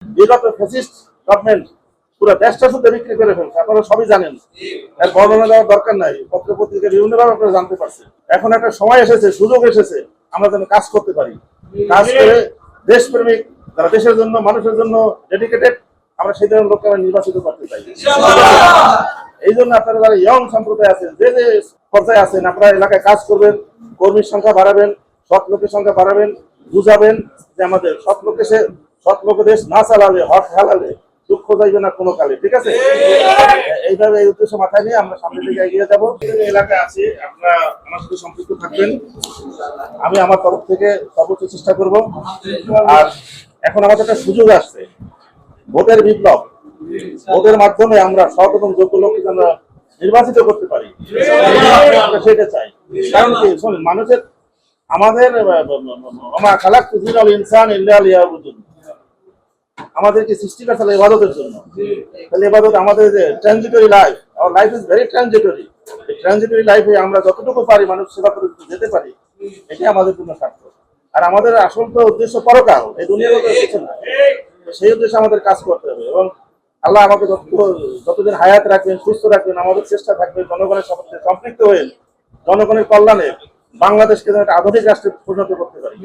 বিগত fascist government পুরো দেশটা শুদ্ধ বিক্রি করে ফেলছে, আপনারা সবই জানেন, এর বর্ণনা দেওয়ার দরকার নাই, পত্র পত্রিকা বিভিন্নভাবে আপনারা জানতে পারছেন। এখন একটা সময় এসেছে, সুযোগ এসেছে, আমরা যেন কাজ করতে পারি, কাজ করে দেশপ্রেমিক যারা দেশের জন্য মানুষের জন্য ডেডিকেটেড, আমরা সেই ধরনের লোককে আমরা নির্বাচিত করতে চাই। এই জন্য আপনারা যারা ইয়ং সম্প্রদায় আছেন, যে যে পর্যায়ে আছেন, আপনারা এলাকায় কাজ করবেন, কর্মীর সংখ্যা বাড়াবেন, সৎ লোকের সংখ্যা বাড়াবেন, বুঝাবেন যে আমাদের সৎ লোক দেশ না চালালে, হক হালালে দুঃখ যাইবে না কোনো কালে, ঠিক আছে? এইভাবে এই উদ্দেশ্য মাথায় নিয়ে আমরা সামনের দিকে এগিয়ে যাবো। এলাকায় আছি, আপনারা আমার সাথে সম্পৃক্ত থাকবেন, আমি আমার তরফ থেকে সর্বোচ্চ চেষ্টা করব। আর এখন আমাদের একটা সুযোগ আসছে, ভোটের বিপ্লব, ভোটের মাধ্যমে আমরা সৎ এবং যোগ্য লোককে আমরা নির্বাচিত করতে পারি, আমরা সেটা চাই। কারণ কি শোনেন, মানুষের আমাদের ইনসান আমাদেরকে সৃষ্টি করা তাহলে ইবাদতের জন্য, তাহলে ইবাদত আমাদের যে transitory life, our life is very transitory, এই ট্রানজিটরি লাইফে আমরা যতটুকু পারি মানুষ সেবা করে যেতে পারি, এটাই আমাদের জন্য স্বার্থ। আর আমাদের আসল তো উদ্দেশ্য পরকাল, এই দুনিয়ার মতো কিছু না, সেই উদ্দেশ্যে আমাদের কাজ করতে হবে। এবং আল্লাহ আমাকে যতদিন হায়াত রাখবেন, সুস্থ রাখবেন, আমাদের চেষ্টা থাকবে জনগণের সাথে সম্পৃক্ত হয়ে জনগণের কল্যাণে বাংলাদেশকে যেন একটা আধুনিক রাষ্ট্রে পরিণত করতে পারি।